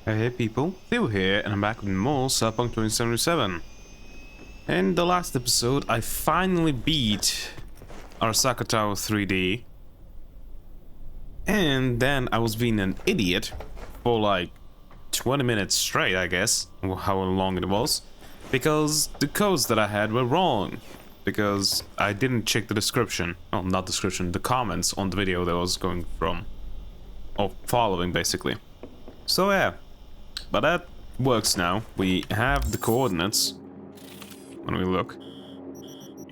Hey people, Theo here, and I'm back with more Cyberpunk 2077. In the last episode, I finally beat Arasaka Tower 3D, and then I was being an idiot for like 20 minutes straight, I guess, how long it was, because the codes that I had were wrong, because I didn't check the description, oh, not description, the comments on the video that I was going from, or following basically. So yeah. But that works now. We have the coordinates. When we look,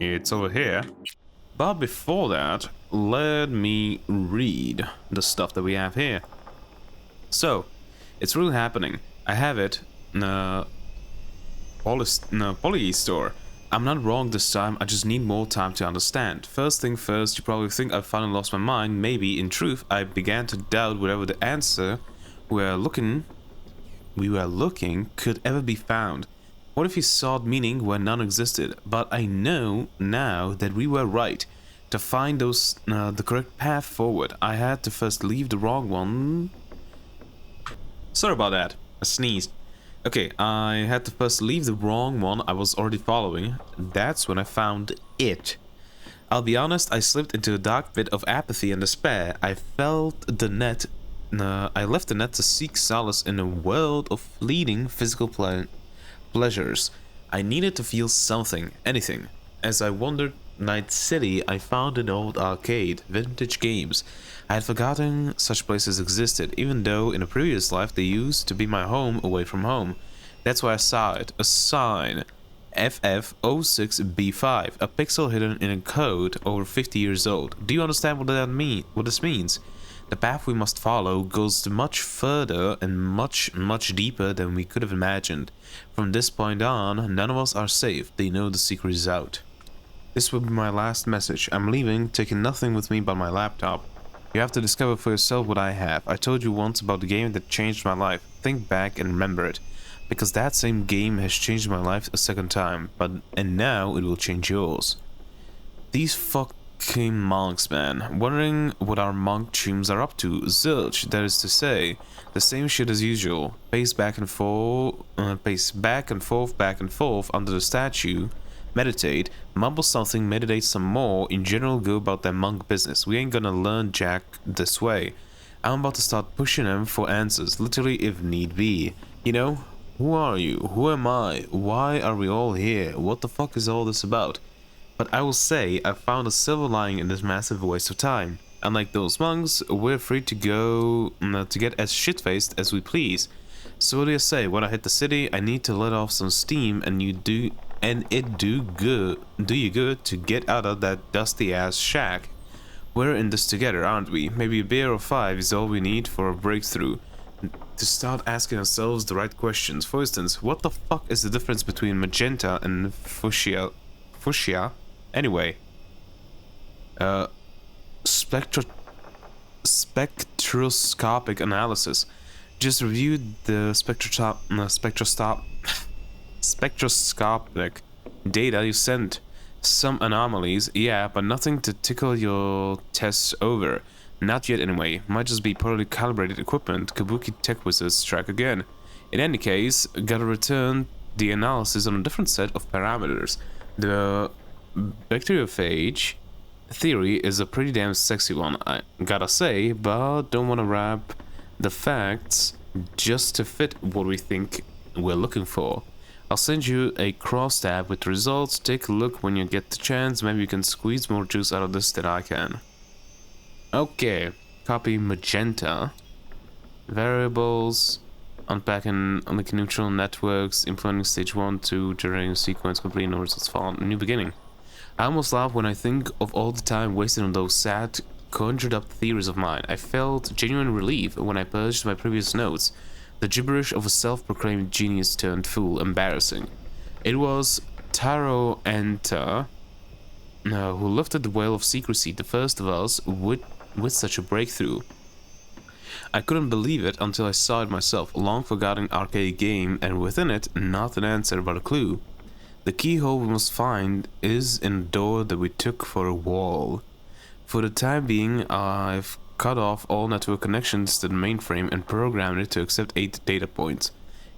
it's over here. But before that, let me read the stuff that we have here. So, it's really happening. I have it in a Poly store. I'm not wrong this time, I just need more time to understand. First thing first, you probably think I finally lost my mind. Maybe, in truth, I began to doubt whatever the answer we were looking could ever be found. What if he sought meaning where none existed? But I know now that we were right. To find the correct path forward, I had to first leave the wrong one. Sorry about that. I sneezed. Okay, I had to first leave the wrong one I was already following. That's when I found it. I'll be honest, I slipped into a dark pit of apathy and despair. I left the net to seek solace in a world of fleeting physical pleasures. I needed to feel something, anything. As I wandered Night City, I found an old arcade, vintage games. I had forgotten such places existed, even though in a previous life they used to be my home away from home. That's why I saw it, a sign. FF06B5, a pixel hidden in a code over 50 years old. Do you understand what this means? The path we must follow goes much further and much deeper than we could have imagined. From this point on, none of us are safe. They know the secret is out. This will be my last message. I'm leaving, taking nothing with me but my laptop. You have to discover for yourself what I have. I told you once about the game that changed my life. Think back and remember it. Because that same game has changed my life a second time. And now it will change yours. These fucking monks, man. Wondering what our monk chums are up to. Zilch, that is to say, the same shit as usual. Pace back and forth under the statue. Meditate, mumble something, meditate some more. In general, go about their monk business. We ain't gonna learn jack this way. I'm about to start pushing them for answers, literally if need be. You know, who are you? Who am I? Why are we all here? What the fuck is all this about? But I will say, I found a silver lining in this massive waste of time. Unlike those monks, we're free to go to get as shit-faced as we please. So what do you say? When I hit the city, I need to let off some steam, and it do you good to get out of that dusty-ass shack. We're in this together, aren't we? Maybe a beer or 5 is all we need for a breakthrough. To start asking ourselves the right questions. For instance, what the fuck is the difference between magenta and fuchsia? Anyway, spectroscopic analysis. Just reviewed the spectroscopic data you sent. Some anomalies, yeah, but nothing to tickle your tests over. Not yet anyway. Might just be poorly calibrated equipment. Kabuki tech wizards strike again. In any case, gotta return the analysis on a different set of parameters. The bacteriophage theory is a pretty damn sexy one, I gotta say, but don't want to wrap the facts just to fit what we think we're looking for. I'll send you a cross tab with the results. Take a look when you get the chance. Maybe you can squeeze more juice out of this than I can. Okay, copy magenta. Variables. Unpacking neutral networks, implementing stage 1, 2, generating a sequence, complete no results found, new beginning. I almost laugh when I think of all the time wasted on those sad, conjured up theories of mine. I felt genuine relief when I purged my previous notes. The gibberish of a self-proclaimed genius turned fool, embarrassing. It was Taro Enta who lifted the veil of secrecy, the first of us with such a breakthrough. I couldn't believe it until I saw it myself, a long-forgotten arcade game, and within it, not an answer but a clue. The keyhole we must find is in a door that we took for a wall. For the time being, I've cut off all network connections to the mainframe and programmed it to accept 8 data points.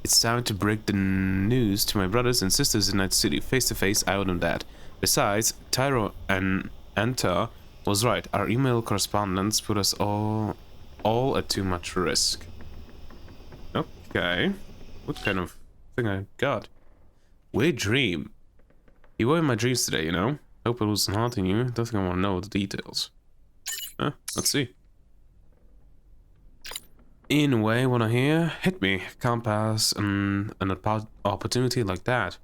It's time to break the news to my brothers and sisters in Night City. Face to face, I owe them that. Besides, Tyro and Anta was right. Our email correspondence put us all at too much risk. Okay. What kind of thing I got? Weird dream. You were in my dreams today, you know? Hope it wasn't haunting you. Don't think I want to know the details. Huh? Let's see. In a way, wanna hear? Hit me. Can't pass an opportunity like that.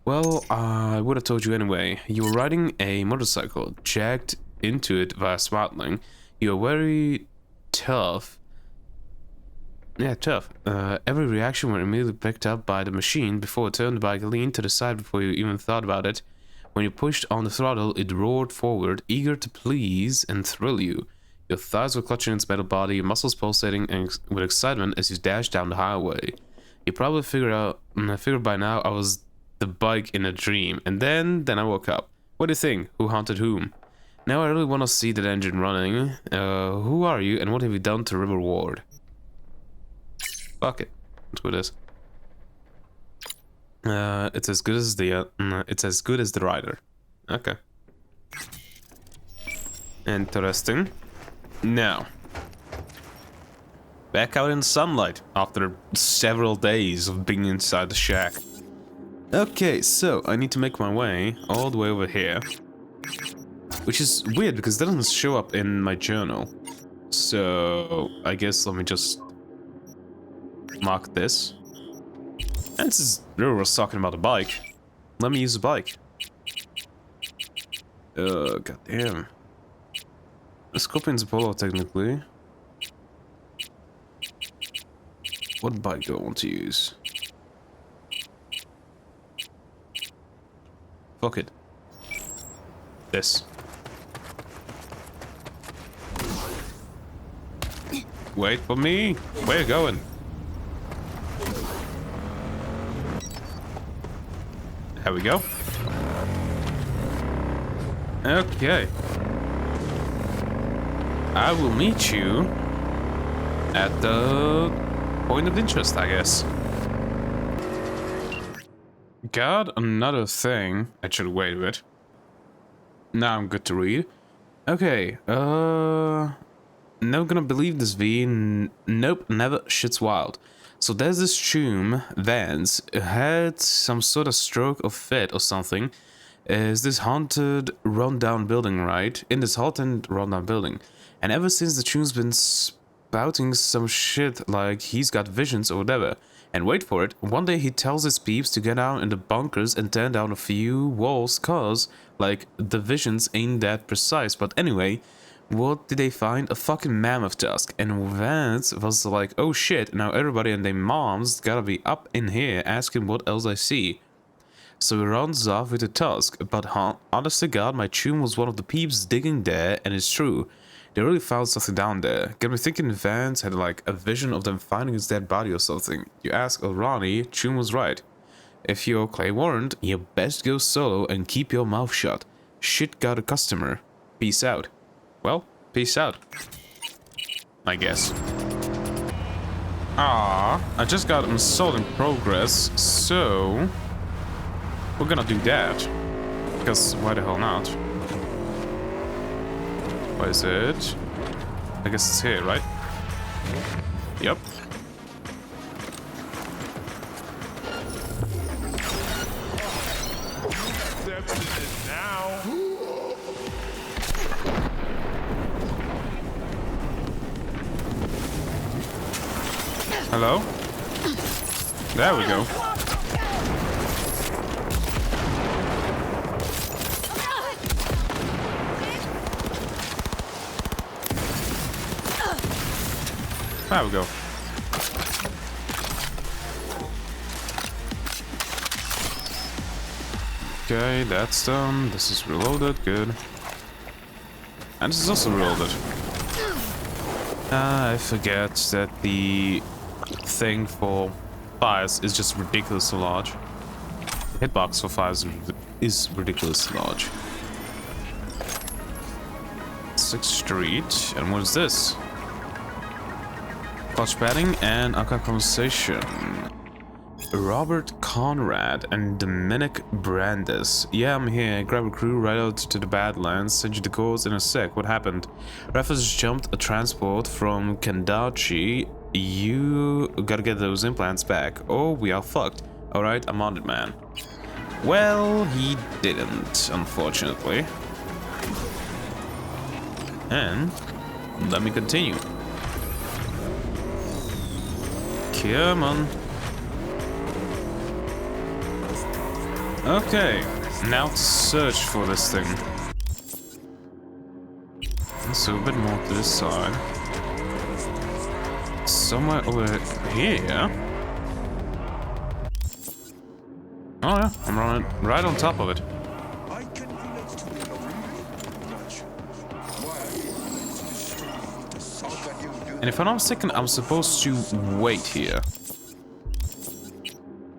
Well, I would have told you anyway. You were riding a motorcycle, jacked into it via swaddling. You were very tough. Yeah, tough. Every reaction was immediately picked up by the machine before it turned the bike lean to the side before you even thought about it. When you pushed on the throttle, it roared forward, eager to please and thrill you. Your thighs were clutching its metal body, your muscles pulsating with excitement as you dashed down the highway. You probably figured by now I was the bike in a dream, and then I woke up. What do you think? Who haunted whom? Now I really want to see that engine running. Who are you, and what have you done to River Ward? Fuck it. Let's do this. It's as good as the rider. Okay. Interesting. Now, back out in sunlight after several days of being inside the shack. Okay, so I need to make my way all the way over here, which is weird because it doesn't show up in my journal. So I guess let me just mark this. And this is River was talking about a bike. Let me use a bike. Goddamn. The Scorpion's Apollo, technically. What bike do I want to use? Fuck it. This. Wait for me! Where are you going? There we go. Okay. I will meet you at the point of interest, I guess. Got another thing. Actually, wait a bit. Now I'm good to read. Okay, never gonna believe this, V. Nope, never. Shit's wild. So there's this tomb, Vance, had some sort of stroke or fit or something. Is this haunted, run-down building, right? In this haunted, run-down building. And ever since the tomb's been spouting some shit like he's got visions or whatever. And wait for it, one day he tells his peeps to get down in the bunkers and tear down a few walls cause, like, the visions ain't that precise. But anyway, what did they find? A fucking mammoth tusk. And Vance was like, oh shit, now everybody and their moms gotta be up in here asking what else I see. So he runs off with the tusk, but honest to God, my tomb was one of the peeps digging there, and it's true. They really found something down there. Got me thinking Vance had like a vision of them finding his dead body or something. You ask Ronnie, Chum was right. If you're Clay warned, you best go solo and keep your mouth shut. Shit got a customer. Peace out. Well, peace out. I guess. I just got an assault in progress, so we're gonna do that. Because why the hell not? Where is it? I guess it's here, right? Yep. Hello? There we go. There we go. Okay, that's done. This is reloaded. Good. And this is also reloaded. I forget that the thing for fires is just ridiculously large. The hitbox for fires is ridiculously large. 6th Street. And what is this? Clutch padding and alcohol conversation. Robert Conrad and Dominic Brandis. Yeah, I'm here. Grab a crew right out to the Badlands. Send you the codes in a sec. What happened? Raffles jumped a transport from Kandachi. You gotta get those implants back. Oh, we are fucked. Alright, I'm on it, man. Well, he didn't, unfortunately. And let me continue. Come on. Okay, now to search for this thing. So a bit more to this side. Somewhere over here. Oh yeah, I'm running right on top of it. And if I'm not mistaken, I'm supposed to wait here.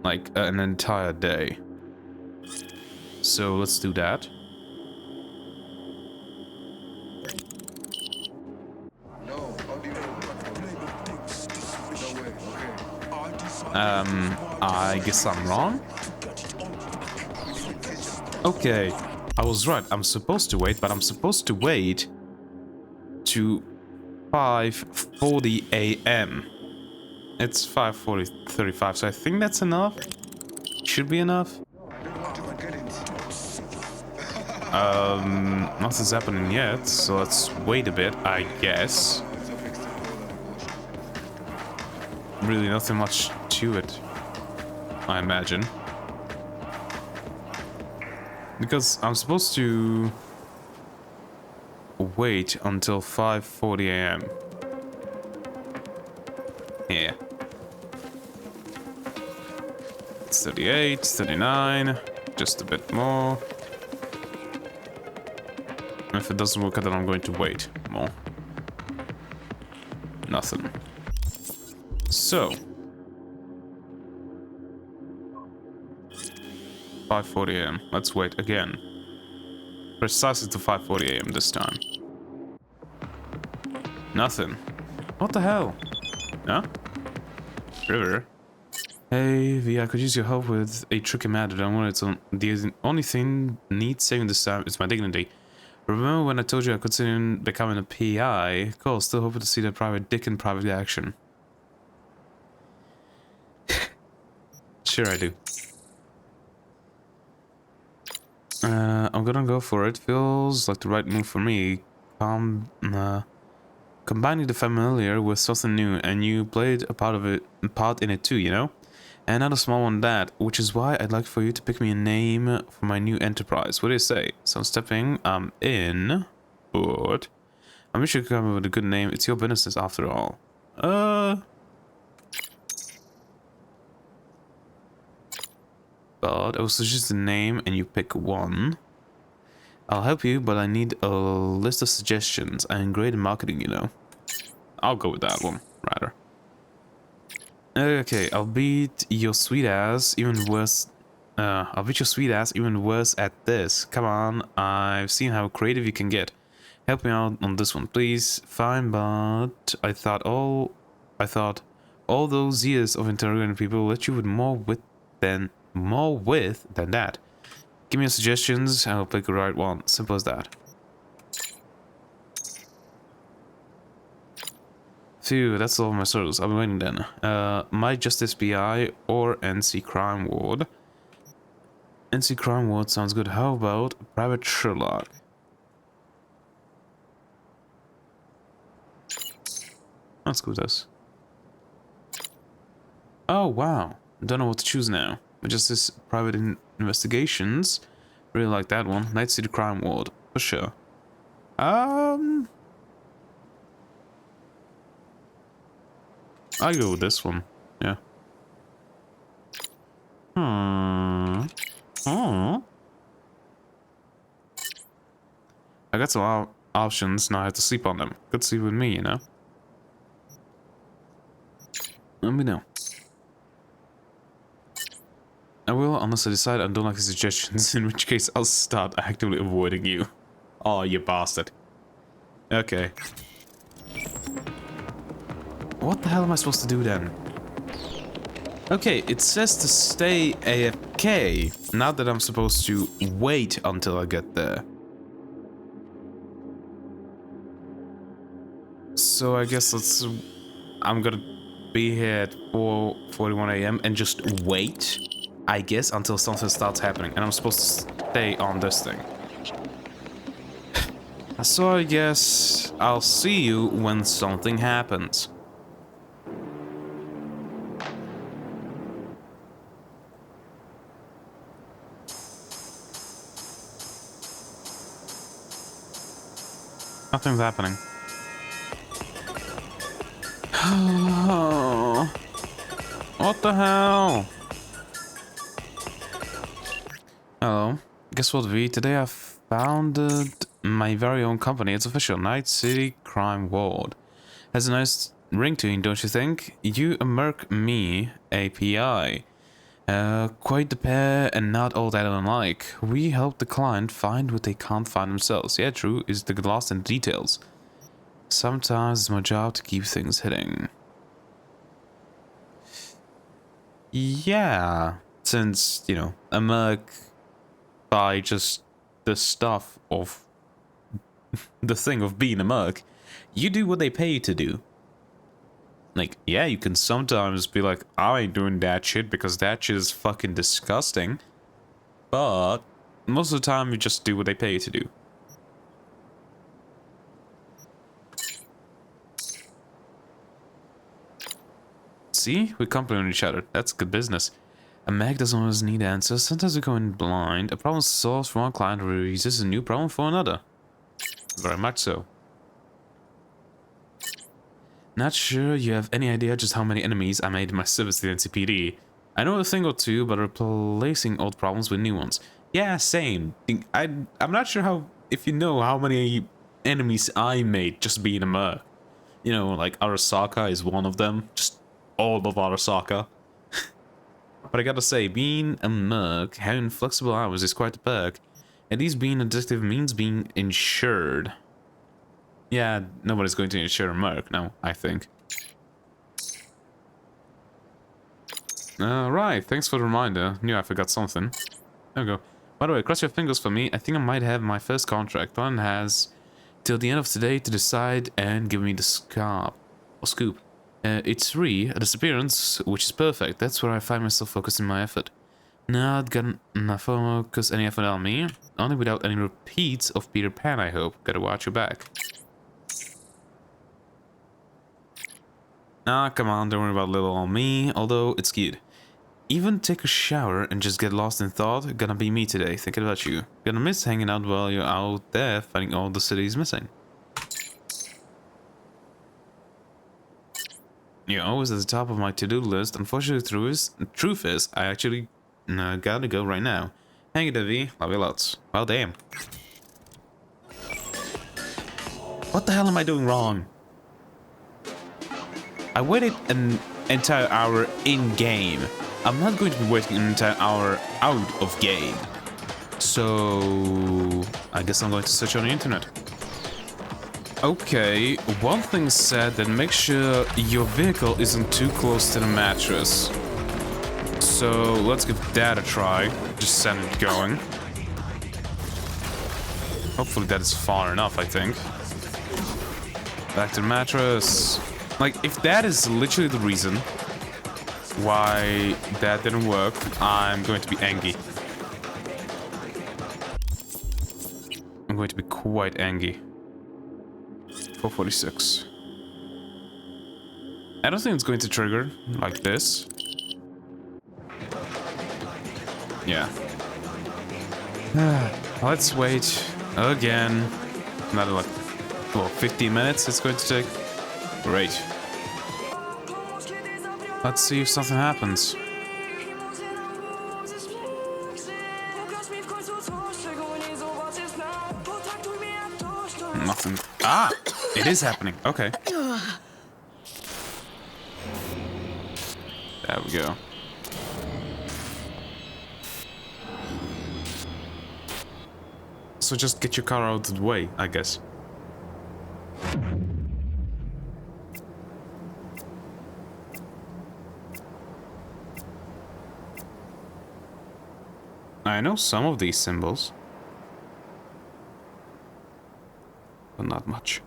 Like an entire day. So let's do that. I guess I'm wrong. Okay, I was right. I'm supposed to wait, but I'm supposed to wait to 5:40 a.m. It's 5:35, so I think that's enough. Should be enough. Nothing's happening yet, so let's wait a bit, I guess. Really nothing much to it, I imagine. Because I'm supposed to wait until 5:40 a.m. Yeah. It's 38, 39, just a bit more. If it doesn't work out, then I'm going to wait more. Nothing. So. 5:40 a.m. Let's wait again. Precisely to 5:40 a.m. this time. Nothing. What the hell? Huh? River? Hey, V, I could use your help with a tricky matter. The only thing needs saving this time is my dignity. Remember when I told you I could consider becoming a PI? Cool, still hoping to see that private dick in private action. Sure I do. I'm gonna go for it. Feels like the right move for me. Combining the familiar with something new, and you played a part in it too, you know? And not a small one that, which is why I'd like for you to pick me a name for my new enterprise. What do you say? So I'm stepping in, but I wish you could come up with a good name. It's your business after all. But I will suggest a name and you pick one. I'll help you, but I need a list of suggestions. I'm great in marketing, you know. I'll go with that one, rather. Okay, I'll beat your sweet ass even worse. I'll beat your sweet ass even worse at this. Come on, I've seen how creative you can get. Help me out on this one, please. Fine, but I thought all those years of interrogating people let you with more wit than that. Give me your suggestions, and I'll pick the right one. Simple as that. Phew, that's all my sorrows. I'll be waiting then. My Justice PI or NC Crime Ward. NC Crime Ward sounds good. How about Private Sherlock? Let's go with this. Oh, wow. Don't know what to choose now. But Justice Private Investigations. Really like that one. Night City Crime Ward. For sure. I go with this one. Yeah. I got some options, now I have to sleep on them. Good sleep with me, you know? Let me know. I will, unless I decide I don't like the suggestions, in which case I'll start actively avoiding you. Oh, you bastard. Okay. What the hell am I supposed to do then? Okay, it says to stay AFK. Not that I'm supposed to wait until I get there. So I guess I'm gonna be here at 4:41 a.m. and just wait, I guess, until something starts happening. And I'm supposed to stay on this thing. So I guess I'll see you when something happens. Nothing's happening. What the hell? Hello. Guess what, V? Today I founded my very own company. It's official. Night City Crime Ward. Has a nice ring to it, don't you think? You, a merc, me, API. Quite the pair and not all that unlike. We help the client find what they can't find themselves. Yeah, true, is the lost in details. Sometimes it's my job to keep things hitting. Yeah, since, you know, a merc by just the stuff of the thing of being a merc, you do what they pay you to do. Like, yeah, you can sometimes be like, I ain't doing that shit because that shit is fucking disgusting. But most of the time, you just do what they pay you to do. See? We compliment each other. That's good business. A Mac doesn't always need answers. Sometimes we go in blind. A problem solved for one client releases a new problem for another. Very much so. Not sure you have any idea just how many enemies I made in my service to the NCPD. I know a thing or two, but replacing old problems with new ones. Yeah, same. I'm not sure if you know how many enemies I made just being a merc. You know, like Arasaka is one of them. Just all of Arasaka. But I gotta say, being a merc, having flexible hours is quite a perk. At least being a detective means being insured. Yeah, nobody's going to insure a merc now, I think. Right, thanks for the reminder. Knew I forgot something. There we go. By the way, cross your fingers for me. I think I might have my first contract. One has till the end of today to decide and give me the scoop. It's 3, a disappearance, which is perfect. That's where I find myself focusing my effort. Not gonna focus any effort on me. Only without any repeats of Peter Pan, I hope. Gotta watch your back. Ah, come on, don't worry about little old me, although it's cute. Even take a shower and just get lost in thought. Gonna be me today, thinking about you. Gonna miss hanging out while you're out there finding all the cities missing. You're always at the top of my to-do list. Unfortunately, the truth is, I actually gotta go right now. Hang it, V. Love you lots. Well, damn. What the hell am I doing wrong? I waited an entire hour in-game. I'm not going to be waiting an entire hour out of game. So I guess I'm going to search on the internet. Okay, one thing said that make sure your vehicle isn't too close to the mattress. So let's give that a try. Just send it going. Hopefully that is far enough, I think. Back to the mattress. Like, if that is literally the reason why that didn't work, I'm going to be angry. I'm going to be quite angry. 446. I don't think it's going to trigger like this. Yeah. Let's wait again. Another like, well, 15 minutes it's going to take. Great. Let's see if something happens. Nothing. Ah! It is happening. Okay. There we go. So just get your car out of the way, I guess. I know some of these symbols, but not much.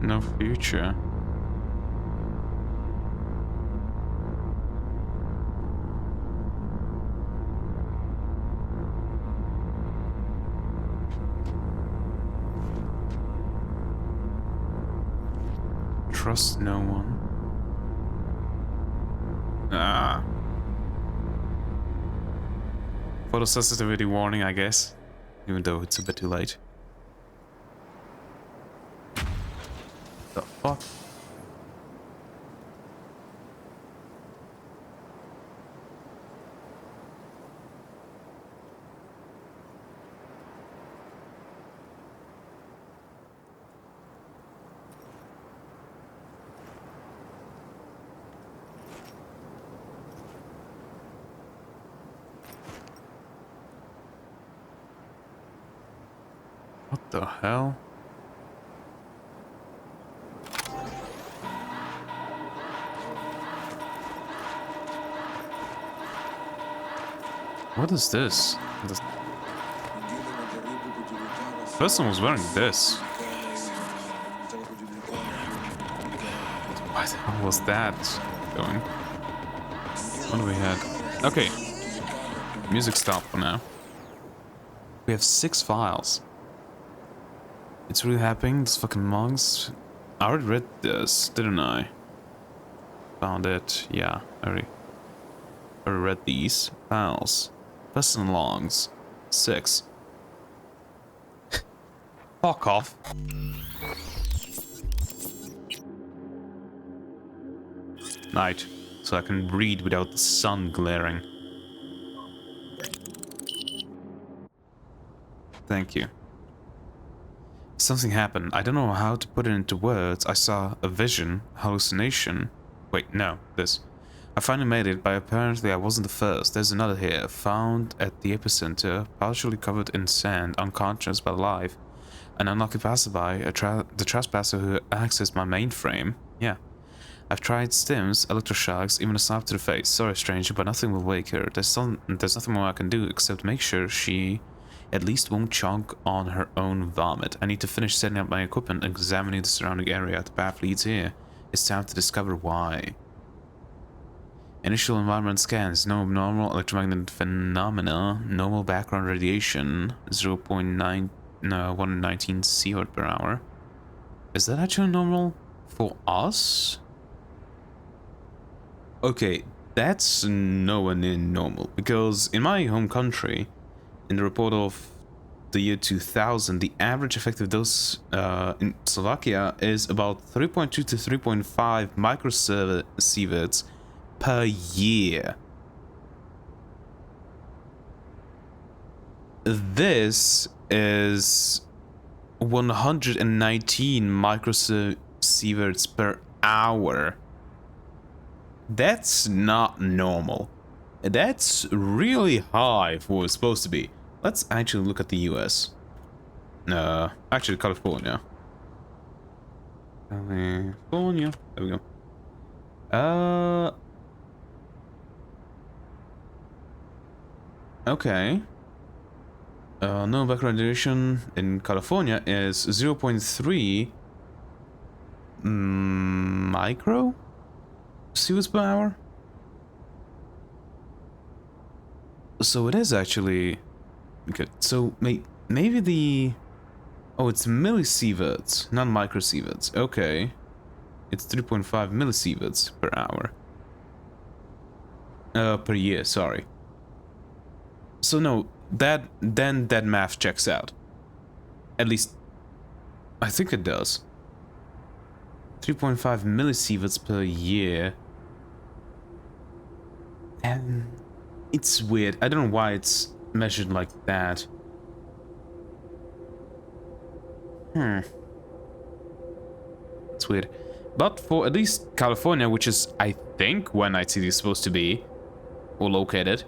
No future. Trust no one. Ah. Photosensitivity warning, I guess. Even though it's a bit too late. The fuck? What the hell? What is this? The person was wearing this. What the hell was that doing? What do we have? Okay. Music stopped for now. We have 6 files. It's really happening, this fucking monks. I already read this, didn't I? Found it, yeah, I already read these files. Person logs, 6. Fuck off. Night, so I can read without the sun glaring. Thank you. Something happened. I don't know how to put it into words. I saw a vision, hallucination. Wait, no, this. I finally made it, but apparently I wasn't the first. There's another here, found at the epicenter, partially covered in sand, unconscious but alive. An unlucky passerby, the trespasser who accessed my mainframe. Yeah. I've tried stims, electroshocks, even a slap to the face. Sorry, stranger, but nothing will wake her. There's nothing more I can do except make sure she at least won't chunk on her own vomit. I need to finish setting up my equipment and examining the surrounding area. The path leads here. It's time to discover why. Initial environment scans. No abnormal electromagnetic phenomena. Normal background radiation. 119 C/H per hour. Is that actually normal for us? Okay, that's nowhere near normal. Because in my home country, in the report of the year 2000, the average effective dose in Slovakia is about 3.2 to 3.5 microsieverts per year. This is 119 microsieverts per hour. That's not normal. That's really high for what it's supposed to be. Let's actually look at the US. Actually California. California. There we go. Okay. No background radiation in California is 0.3 micro sieverts per hour. So it is actually good. So maybe the... Oh, it's millisieverts, not microsieverts. Okay. It's 3.5 millisieverts per hour. Per year, sorry. So no, then that math checks out. At least, I think it does. 3.5 millisieverts per year. And it's weird. I don't know why it's measured like that. It's weird. But for at least California, which is, I think, where Night City is supposed to be, or located,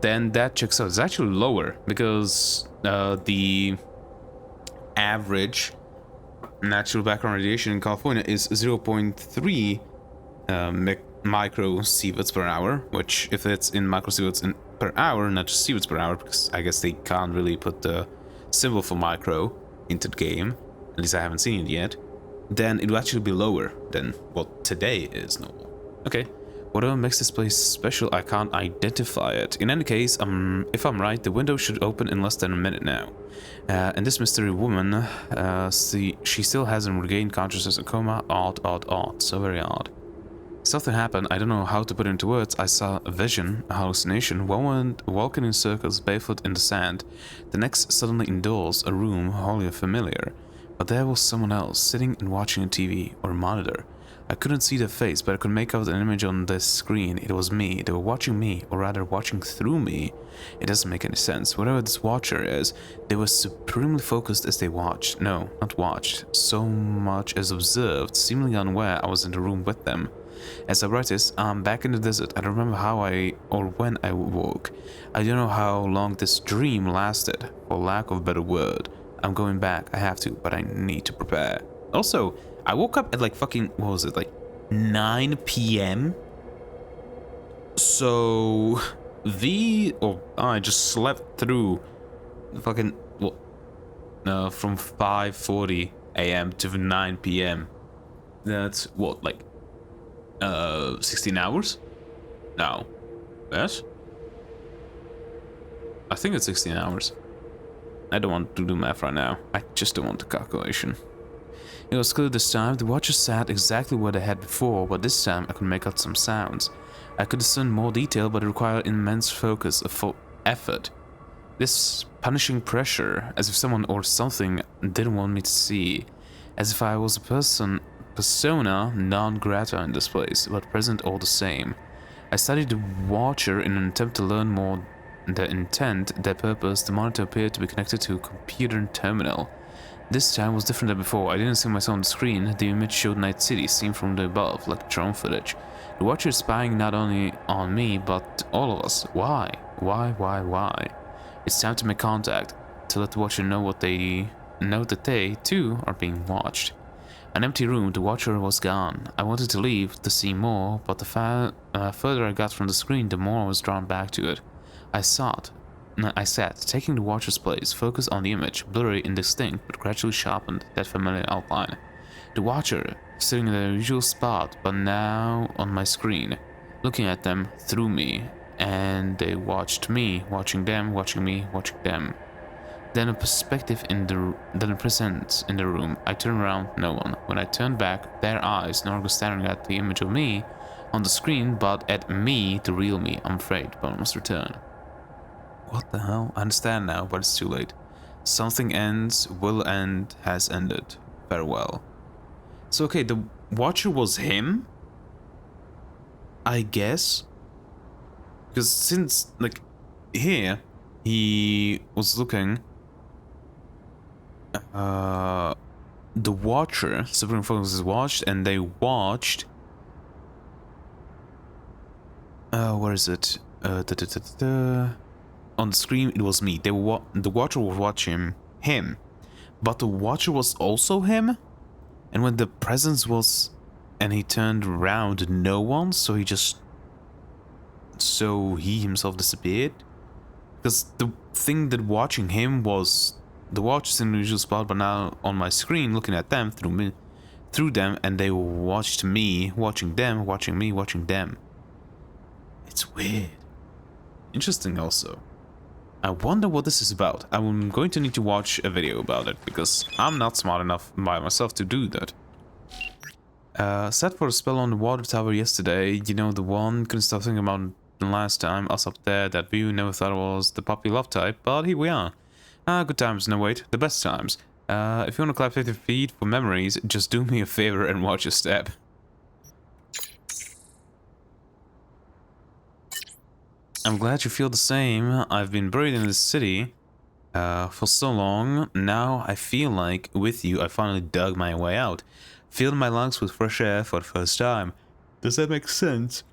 then that checks out. It's actually lower, because the average natural background radiation in California is 0.3 microsieverts per hour, which, if it's in microsieverts per hour, not just sieverts per hour, because I guess they can't really put the symbol for micro into the game, at least I haven't seen it yet, then it will actually be lower than what today is normal. Okay, whatever makes this place special, I can't identify it. In any case, if I'm right, the window should open in less than a minute now. And this mystery woman, she still hasn't regained consciousness in coma. Odd, so very odd. Something happened, I don't know how to put it into words. I saw a vision, a hallucination, one walking in circles barefoot in the sand. The next, suddenly indoors, a room wholly familiar. But there was someone else, sitting and watching a TV or a monitor. I couldn't see their face, but I could make out an image on the screen. It was me. They were watching me, or rather watching through me. It doesn't make any sense. Whatever this watcher is, they were supremely focused as they watched. No, not watched. So much as observed, seemingly unaware I was in the room with them. As I write this, I'm back in the desert. I don't remember how or when I woke. I don't know how long this dream lasted, for lack of a better word. I'm going back. I have to, but I need to prepare. Also, I woke up at like fucking, what was it, like 9 p.m? So, I just slept through fucking, from 5:40 a.m. to 9 p.m. That's what, like, 16 hours? No. Yes? I think it's 16 hours. I don't want to do math right now. I just don't want the calculation. It was clear this time. The watcher sat exactly where they had before, but this time I could make out some sounds. I could discern more detail, but it required immense focus, a full effort. This punishing pressure, as if someone or something didn't want me to see. As if I was a persona non grata in this place, but present all the same. I studied the watcher in an attempt to learn more their intent, their purpose. The monitor appeared to be connected to a computer terminal. This time was different than before. I didn't see myself on the screen. The image showed Night City seen from the above, like drone footage. The watcher is spying not only on me, but all of us. Why? Why? It's time to make contact, to let the watcher know that they, too, are being watched. An empty room, the watcher was gone. I wanted to leave, to see more, but the further I got from the screen, the more I was drawn back to it. I sat, taking the watcher's place, focused on the image, blurry, indistinct, but gradually sharpened, that familiar outline. The watcher, sitting in their usual spot, but now on my screen, looking at them through me, and they watched me, watching them, watching me, watching them. Then a perspective then a presence in the room. I turned around, no one. When I turned back, their eyes no longer staring at the image of me on the screen, but at me, the real me. I'm afraid, but I must return. What the hell? I understand now, but it's too late. Something ends, will end, has ended. Farewell. So okay, the watcher was him? I guess? Because since, like, here, he was looking... the watcher, Supreme Focus is watched, and they watched... where is it? On the screen, it was me. The watcher was watching him. But the watcher was also him? And when the presence was... and he turned around, no one, so he just... so he himself disappeared? Because the thing that watching him was... the watcher's in the usual spot, but now on my screen, looking at them through them, and they watched me, watching them, watching me, watching them. It's weird. Interesting also. I wonder what this is about. I'm going to need to watch a video about it, because I'm not smart enough by myself to do that. Set for a spell on the water tower yesterday. You know, the one, couldn't stop thinking about than last time. Us up there, that view, never thought it was the puppy love type, but here we are. Good times, no wait, the best times. If you want to climb 50 feet for memories, just do me a favor and watch your step. I'm glad you feel the same. I've been buried in this city for so long. Now I feel like, with you, I finally dug my way out. Filled my lungs with fresh air for the first time. Does that make sense?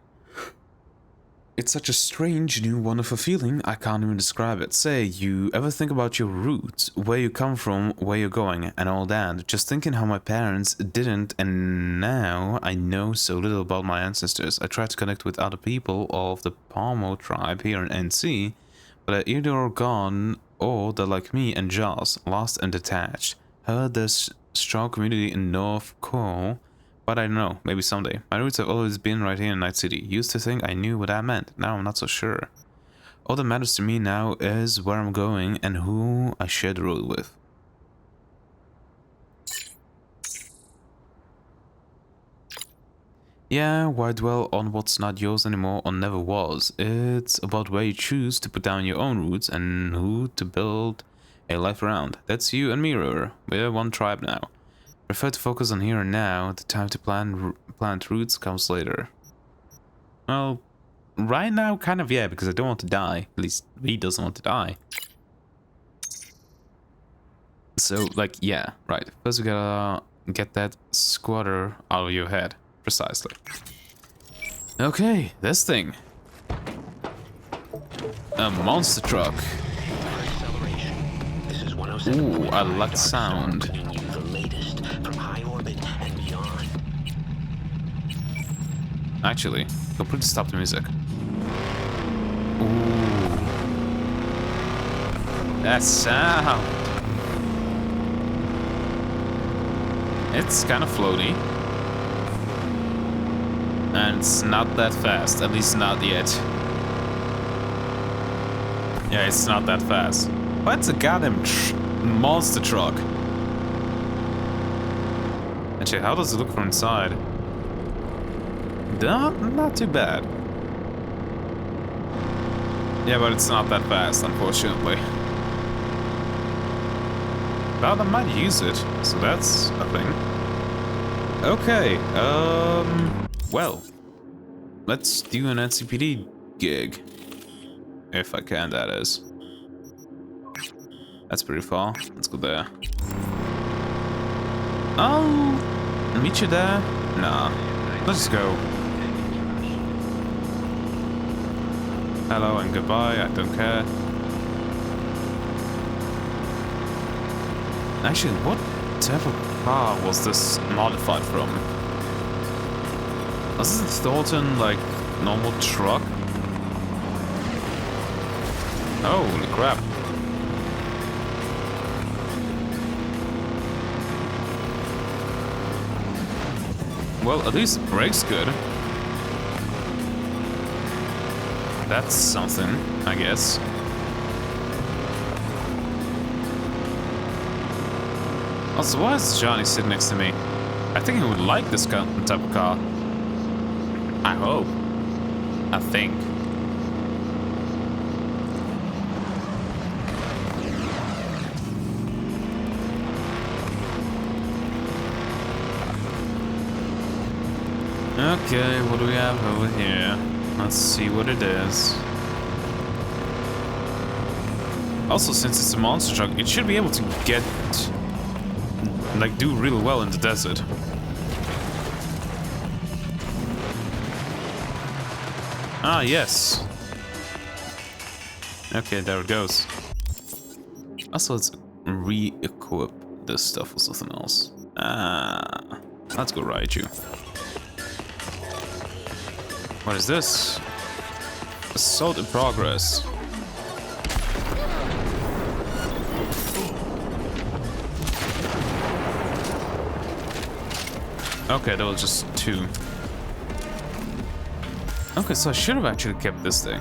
It's such a strange, new, wonderful feeling, I can't even describe it. Say, you ever think about your roots, where you come from, where you're going, and all that? Just thinking how my parents didn't, and now I know so little about my ancestors. I try to connect with other people of the Palmo tribe here in NC, but they're either gone, or they're like me and Jaws, lost and detached. Heard there's strong community in North Core, but I don't know, maybe someday. My roots have always been right here in Night City. Used to think I knew what that meant, now I'm not so sure. All that matters to me now is where I'm going and who I share the road with. Yeah, why dwell on what's not yours anymore or never was? It's about where you choose to put down your own roots and who to build a life around. That's you and me, Rover. We're one tribe now. Prefer to focus on here and now. The time to plant roots comes later. Well, right now, kind of, yeah, because I don't want to die. At least he doesn't want to die. So, like, yeah, right. First we gotta get that squatter out of your head. Precisely. Okay, this thing. A monster truck. Ooh, I like sound. Actually, completely stop the music. Ooh. That sound. It's kind of floaty. And it's not that fast, at least not yet. Yeah, it's not that fast. But it's a goddamn monster truck. Actually, how does it look from inside? Not too bad. Yeah, but it's not that fast, unfortunately. But I might use it, so that's a thing. Okay, well, let's do an NCPD gig. If I can, that is. That's pretty far. Let's go there. I'll meet you there. Nah, let's go. Hello and goodbye, I don't care. Actually, what type of car was this modified from? Was this Thornton, like, normal truck? Holy crap. Well, at least the brake's good. That's something, I guess. Also, why is Johnny sitting next to me? I think he would like this type of car. I hope. I think. Okay, what do we have over here? Let's see what it is. Also, since it's a monster truck, it should be able to get, like, do really well in the desert. Ah, yes. Okay, there it goes. Also, let's re-equip this stuff with something else. Ah, let's go ride you. What is this? Assault in progress. Okay, that was just 2. Okay, so I should have actually kept this thing.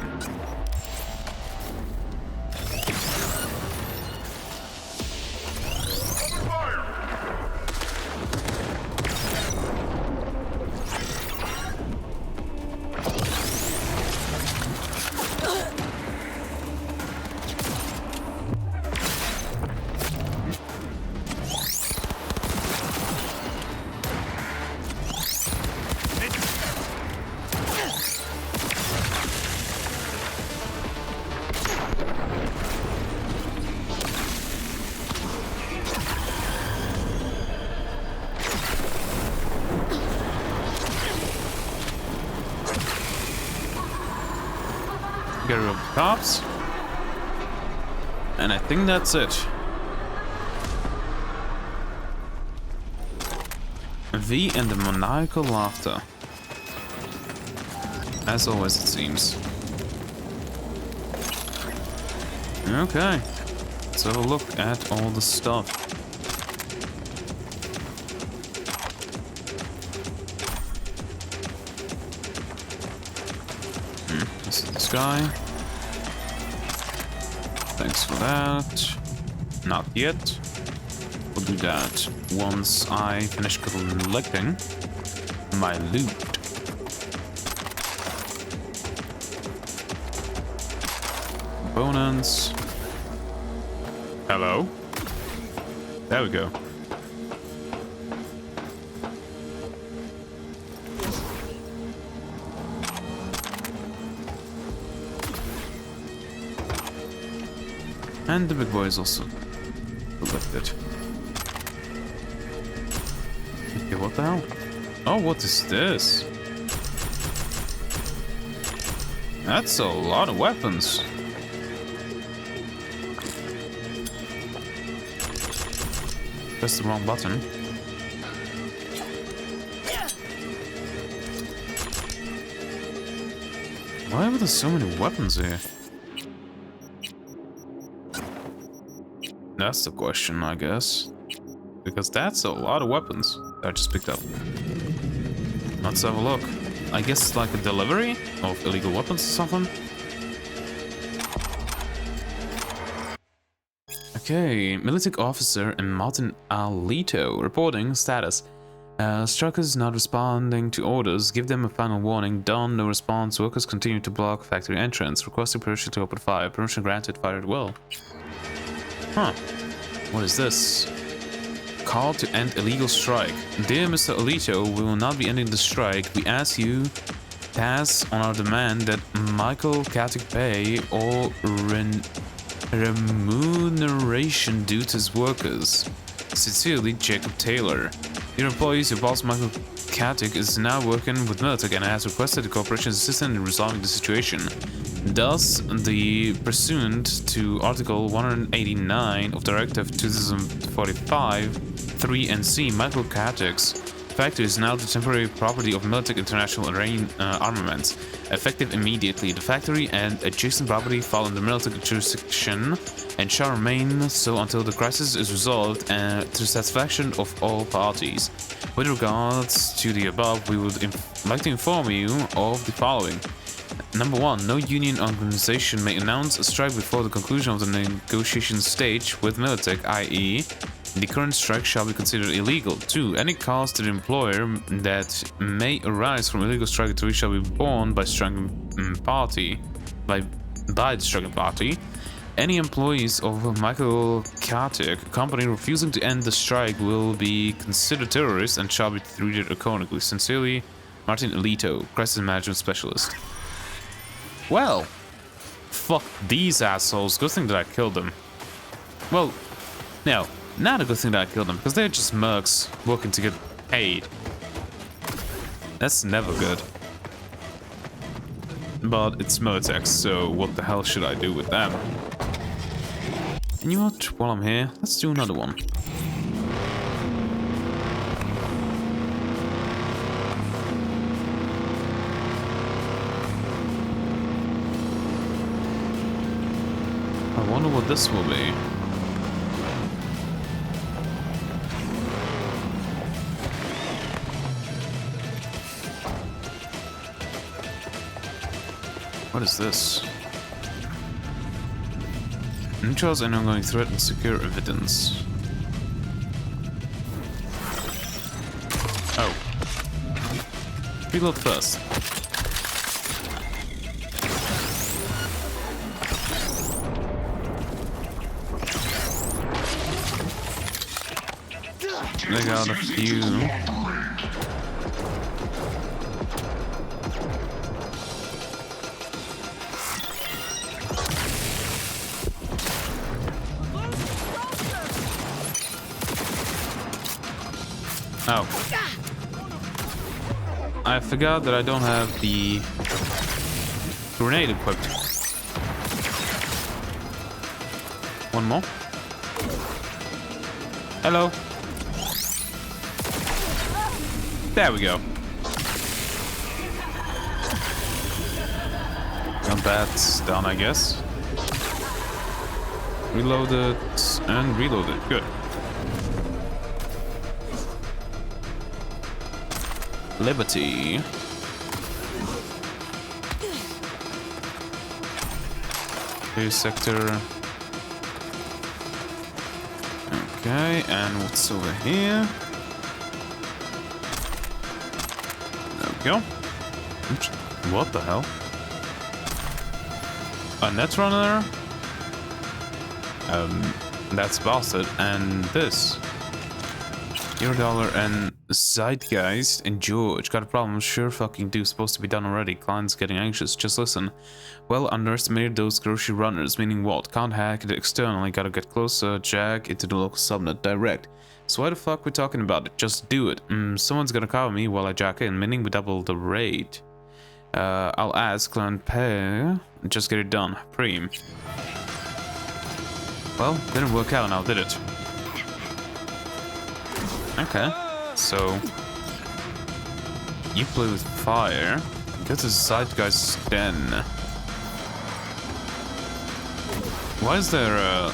get rid of the cops. And I think that's it. V and the maniacal laughter. As always, it seems. Okay. Let's have a look at all the stuff. This is this guy. Thanks for that. Not yet. We'll do that once I finish collecting my loot. Components. Hello. There we go. And the big boy is also collected. Okay, what the hell? Oh, what is this? That's a lot of weapons. Press the wrong button. Why are there so many weapons here? That's the question, I guess. Because that's a lot of weapons that I just picked up. Let's have a look. I guess it's like a delivery of illegal weapons or something. Okay, military officer in Martin Alito reporting status. Strikers not responding to orders. Give them a final warning. Done. No response. Workers continue to block factory entrance. Requesting permission to open fire. Permission granted. Fired well. Huh. What is this? Call to end illegal strike. Dear Mr. Alito, we will not be ending the strike. We ask you pass on our demand that Michael Gothic pay all remuneration due to his workers. Sincerely, Jacob Taylor. Your employees, your boss Michael Gothic is now working with Militech and has requested the corporation's assistance in resolving the situation. Thus, the pursuant to Article 189 of Directive 2045-3 NC, Michael Gothic's factory is now the temporary property of Militech International Armaments. Effective immediately, the factory and adjacent property fall under Militech jurisdiction and shall remain so until the crisis is resolved to the satisfaction of all parties. With regards to the above, we would like to inform you of the following. Number 1. No union organization may announce a strike before the conclusion of the negotiation stage with Militech, i.e. the current strike shall be considered illegal. 2. Any cost to the employer that may arise from illegal strike activity shall be borne by the striking party. Any employees of Michael Gothic company refusing to end the strike will be considered terrorists and shall be treated accordingly. Sincerely, Martin Alito, Crisis Management Specialist. Well, fuck these assholes. Good thing that I killed them. Well, no, not a good thing that I killed them, because they're just mercs working to get paid. That's never good. But it's Militech, so what the hell should I do with them? And you know what? While I'm here, let's do another one. I wonder what this will be. What is this? Neutrals and ongoing threat and secure evidence. Oh. Reload first. I got a few. Oh. I forgot that I don't have the grenade equipped. One more. Hello. There we go. Not bad. Down, I guess. Reloaded and reloaded. Good. Liberty. Okay, sector. Okay, and what's over here? There we go. Oops. What the hell? A netrunner? That's bastard. And this. $0 and Zeitgeist and George. Got a problem? Sure fucking do. Supposed to be done already. Client's getting anxious. Just listen. Well, underestimated those grocery runners. Meaning what? Can't hack it externally. Gotta get closer. Jack into the local subnet direct. So why the fuck we talking about it? Just do it. Someone's gonna cover me while I jack in. Meaning we double the rate. I'll ask client pay. Just get it done. Preem. Well, didn't work out now, did it? Okay, so you play with fire. Get to the side guys then. Why is there a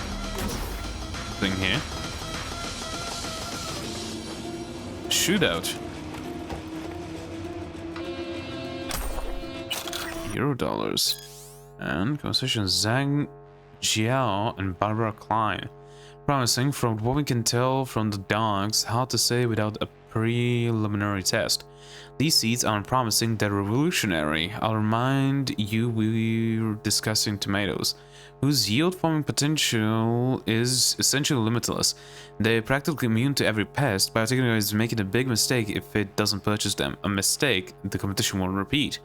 thing here? Shootout. $0. And conversation Zhang Jiao and Barbara Klein. Promising, from what we can tell from the dogs, hard to say without a preliminary test. These seeds aren't promising, they're revolutionary. I'll remind you we're discussing tomatoes, whose yield-forming potential is essentially limitless. They're practically immune to every pest. Biotechnology is making a big mistake if it doesn't purchase them. A mistake the competition won't repeat.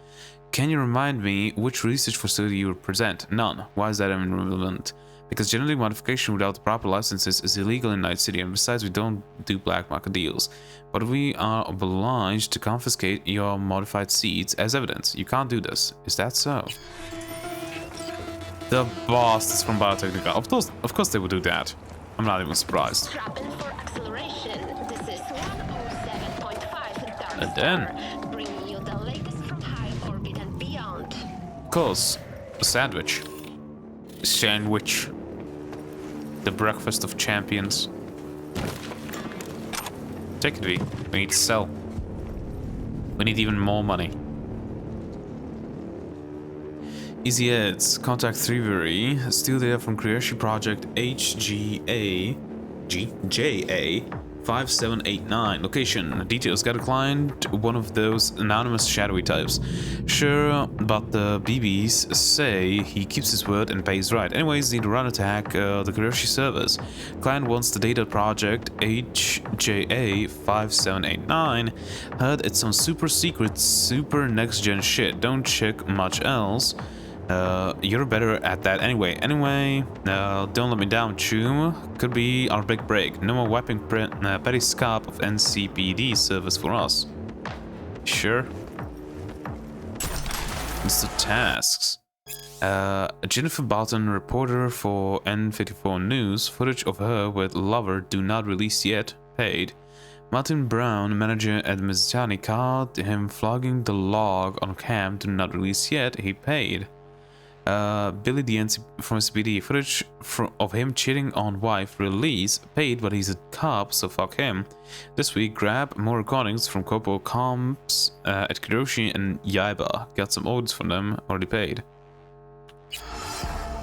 Can you remind me which research facility you represent? None. Why is that even relevant? Because genetic modification without the proper licenses is illegal in Night City, and besides we don't do black market deals. But we are obliged to confiscate your modified seeds as evidence. You can't do this. Is that so? The bastards from Biotechnica. Of course they would do that. I'm not even surprised. Strap in for acceleration. This is 107.5 And then, bringing you the latest from high orbit and beyond. of course, a sandwich. Sandwich. The breakfast of champions. Take it, V. We need to sell. We need even more money. Easy ads. Contact Thievery. Steal data from Creation Project HGA. JA 5789. Location. Details. Got a client. One of those anonymous shadowy types. Sure, but the BBs say he keeps his word and pays right. Anyways, need to run attack the Creation servers. Client wants the data project HJA 5789. Heard it's some super secret, super next gen shit. Don't check much else. You're better at that anyway. Don't let me down, Choom. Could be our big break. No more wiping petty scope of NCPD service for us. Sure. It's the tasks. Jennifer Barton, reporter for N54 News. Footage of her with lover do not release yet. Paid. Martin Brown, manager at Mizutani, caught him flogging the log on cam. Do not release yet. He paid. Billy the from NCPD, footage of him cheating on wife, release, paid, but he's a cop, so fuck him. This week, grab more recordings from Corpo Comps at Kiroshi and Yaiba. Got some orders from them, already paid.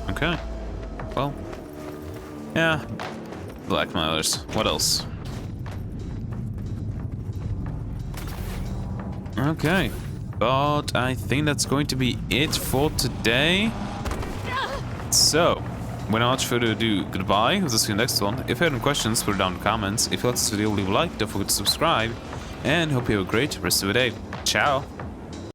Okay. Well. Yeah. Blackmailers. What else? Okay. But I think that's going to be it for today. So, without much further ado, goodbye. We'll see you next one. If you have any questions, put it down in the comments. If you like this video, leave a like, don't forget to subscribe. And hope you have a great rest of the day. Ciao.